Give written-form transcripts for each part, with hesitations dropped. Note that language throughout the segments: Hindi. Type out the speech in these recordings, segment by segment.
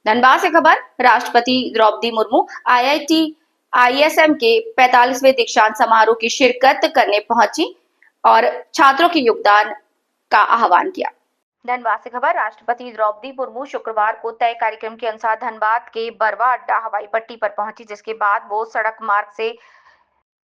धनबाद से खबर। राष्ट्रपति द्रौपदी मुर्मू आईआईटी आईएसएम के 45वें दीक्षांत समारोह की शिरकत करने पहुंची और छात्रों के योगदान का आह्वान किया। धनबाद से खबर। राष्ट्रपति द्रौपदी मुर्मू शुक्रवार को तय कार्यक्रम के अनुसार धनबाद के बरवा अड्डा हवाई पट्टी पर पहुंची, जिसके बाद वो सड़क मार्ग से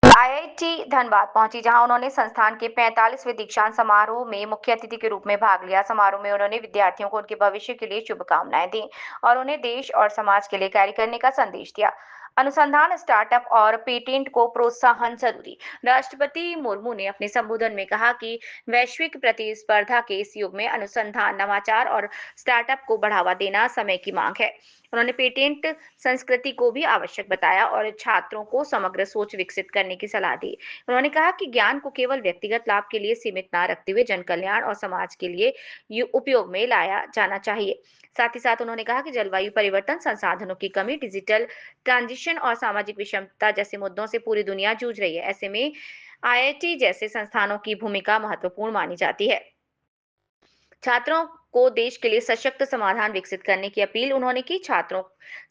आईआईटी धनबाद पहुंची, जहां उन्होंने संस्थान के 45वें दीक्षांत समारोह में मुख्य अतिथि के रूप में भाग लिया। समारोह में उन्होंने विद्यार्थियों को उनके भविष्य के लिए शुभकामनाएं दी और उन्हें देश और समाज के लिए कार्य करने का संदेश दिया। अनुसंधान, स्टार्टअप और पेटेंट को प्रोत्साहन जरूरी। राष्ट्रपति मुर्मू ने अपने संबोधन में कहा कि वैश्विक प्रतिस्पर्धा के इस युग में अनुसंधान, नवाचार और स्टार्टअप को बढ़ावा देना समय की मांग है। उन्होंने पेटेंट संस्कृति को भी आवश्यक बताया और छात्रों को समग्र सोच विकसित करने की सलाह दी। उन्होंने कहा कि ज्ञान को केवल व्यक्तिगत लाभ के लिए सीमित न रखते हुए जन कल्याण और समाज के लिए उपयोग में लाया जाना चाहिए। साथ ही साथ उन्होंने कहा कि जलवायु परिवर्तन, संसाधनों की कमी, डिजिटल ट्रांजिशन और सामाजिक विषमता जैसे मुद्दों से पूरी दुनिया जूझ रही है। ऐसे में आईआईटी जैसे संस्थानों की भूमिका महत्वपूर्ण मानी जाती है। छात्रों को देश के लिए सशक्त समाधान विकसित करने की अपील उन्होंने की। छात्रों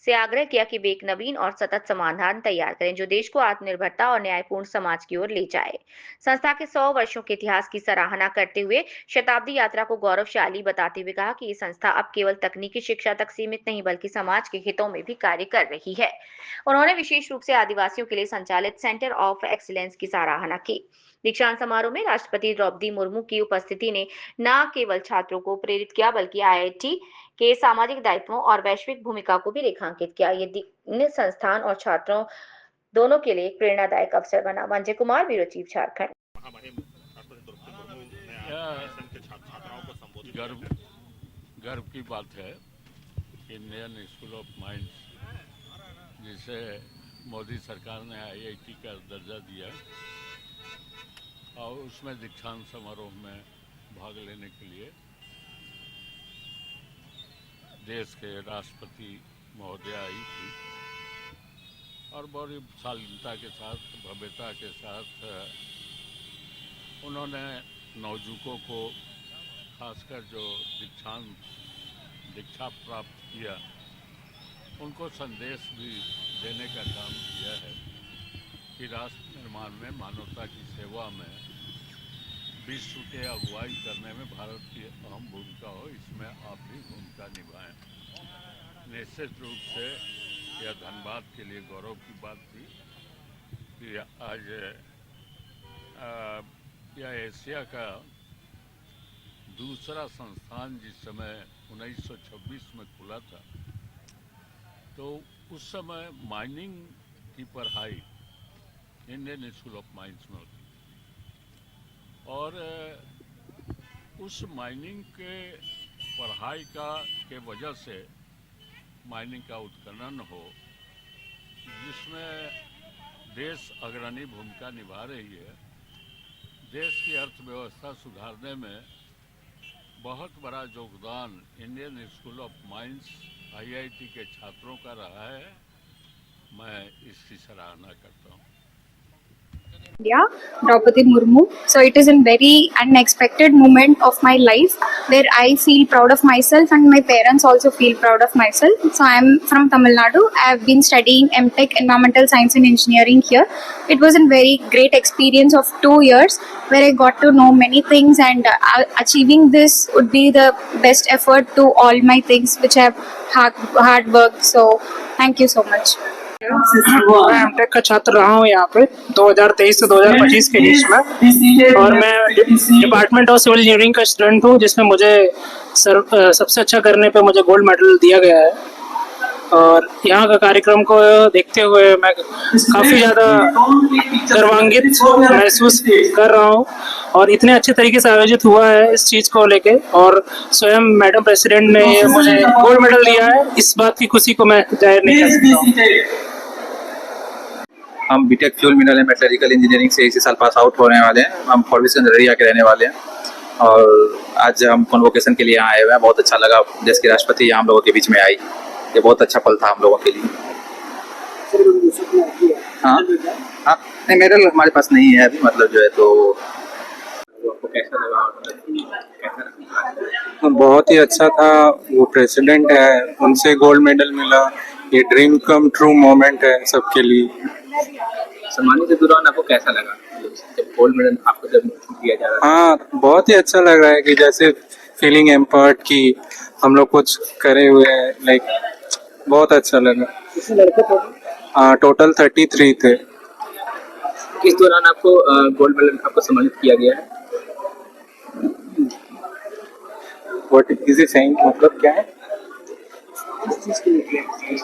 से आग्रह किया कि वे एक नवीन और सतत समाधान तैयार करें जो देश को आत्मनिर्भरता और न्यायपूर्ण समाज की ओर ले जाए। संस्था के 100 वर्षों के इतिहास की सराहना करते हुए शताब्दी यात्रा को गौरवशाली बताते हुए कहा कि ये संस्था अब केवल तकनीकी शिक्षा तक सीमित नहीं बल्कि समाज के हितों में भी कार्य कर रही है। उन्होंने विशेष रूप से आदिवासियों के लिए संचालित सेंटर ऑफ एक्सीलेंस की सराहना की। दीक्षांत समारोह में राष्ट्रपति द्रौपदी मुर्मू की उपस्थिति ने न केवल छात्रों को प्रेरित किया बल्कि आईआईटी के सामाजिक दायित्वों और वैश्विक भूमिका को भी रेखांकित किया। ये दिन संस्थान और छात्रों दोनों के लिए एक प्रेरणादायक अवसर बना। Manjay Kumar, bureau chief, Jharkhand. गर्व की बात है कि इंडियन स्कूल ऑफ माइंस, जिसे मोदी सरकार ने आईआईटी का दर्जा दिया, और उसमें दीक्षांत समारोह में भाग लेने के लिए देश के राष्ट्रपति महोदय आई थी और बड़ी शालीनता के साथ, भव्यता के साथ उन्होंने नवयुवकों को, खासकर जो दीक्षा प्राप्त किया, उनको संदेश भी देने का काम किया है कि राष्ट्र निर्माण में, मानवता की सेवा में, विश्व के अगुवाई करने में भारत की अहम भूमिका हो, इसमें आप भी भूमिका निभाएं। निश्चित रूप से यह धनबाद के लिए गौरव की बात थी कि आज यह एशिया का दूसरा संस्थान जिस समय 1926 में खुला था, तो उस समय माइनिंग की पढ़ाई इंडियन स्कूल ऑफ माइंस में होती और उस माइनिंग के पढ़ाई के वजह से माइनिंग का उत्खनन हो, जिसमें देश अग्रणी भूमिका निभा रही है। देश की अर्थव्यवस्था सुधारने में बहुत बड़ा योगदान Indian school of mines IIT के छात्रों का रहा है। मैं इसकी सराहना करता हूँ। India, Draupadi Murmu. So it is a very unexpected moment of my life where I feel proud of myself and my parents also feel proud of myself. So I am from Tamil Nadu. I have been studying MTech Environmental Science and Engineering here. It was a very great experience of 2 years where I got to know many things, and achieving this would be the best effort to all my things which I have hard worked. So thank you so much. मैं एमटेक का छात्र रहा हूँ यहाँ पे 2023 से 2025 के बीच में, और मैं डिपार्टमेंट ऑफ सिविल इंजीनियरिंग का स्टूडेंट हूँ, जिसमें मुझे सबसे अच्छा करने पे मुझे गोल्ड मेडल दिया गया है। और यहाँ का कार्यक्रम को देखते हुए मैं काफ़ी ज़्यादा गर्वान्वित महसूस कर रहा हूँ और इतने अच्छे तरीके से आयोजित हुआ है इस चीज़ को लेके, और स्वयं मैडम प्रेसिडेंट ने मुझे गोल्ड मेडल दिया है। इस बात की खुशी को मैं जाहिर नहीं कर सकता। हम BTech fuel mineral and metallurgical engineering से इसी साल पास आउट होने वाले हैं। हम फॉरबिसगंज एरिया के रहने वाले हैं और आज हम कन्वोकेशन के लिए यहाँ आए हुए हैं। बहुत अच्छा लगा, देश के राष्ट्रपति यहाँ हम लोगों के बीच में आई, ये बहुत अच्छा पल था हम लोगों के लिए। हाँ, नहीं मेडल हमारे पास नहीं है अभी, मतलब जो है, तो कैसा लगा और कैसा रहा? बहुत ही अच्छा था। वो प्रेसिडेंट है, उनसे गोल्ड मेडल मिला, ये ड्रीम कम ट्रू मोमेंट है सबके लिए। सम्मान के दौरान आपको कैसा लगा जब गोल्ड मेडल आपको जब दिया जा रहा था? हाँ, बहुत ही अच्छा लग रहा है कि जैसे फीलिंग एम्पर्ट की हम लोग कुछ करे हुए हैं, लाइक बहुत अच्छा लगा। हाँ, टोटल 33 थे। किस दौरान आपको गोल्ड मेडल आपको सम्मानित किया गया है? व्हाट इज इट सेइंग, मतलब क्या है?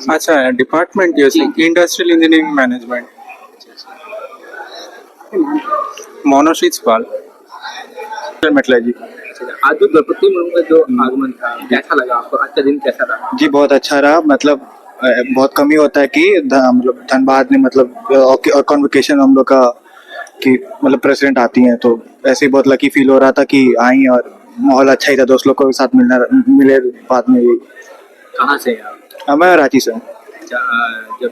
अच्छा, डिपार्टमेंट इंडस्ट्रियल इंजीनियरिंग मैनेजमेंट। मोनोशीत पाल मेटलर्जी। आज जो द्रौपदी मुर्मू का जो आगमन था कैसा लगा आपको? आज का दिन कैसा रहा? जी बहुत अच्छा रहा। मतलब बहुत कम ही होता है कि मतलब धनबाद में मतलब कॉन्वोकेशन हम लोग का कि मतलब प्रेसिडेंट आती हैं, तो ऐसे ही बहुत लकी फील हो रहा था कि आई और माहौल अच्छा ही था, दोस्त लोग को भी साथ मिले बाद में भी। कहाँ से हैं आप? मैं रांची से हूँ। जब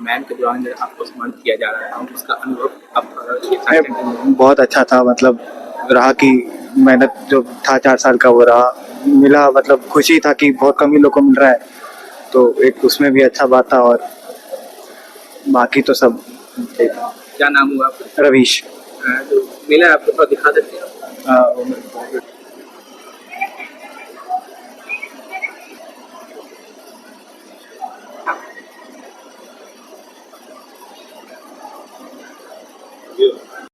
मैन के दौरान जब आपको सम्मानित किया जा रहा था उसका अनुभव आप ये साथ में- बहुत अच्छा था। मतलब रहा कि मेहनत जो था 4 साल का वो रहा, मिला। मतलब खुशी था कि बहुत कम ही लोग को मिल रहा है, तो एक उसमें भी अच्छा बात था। और बाकी तो सब क्या नाम हुआ आपका? रवीश। जो मिला आपको थोड़ा दिखा सकते हैं?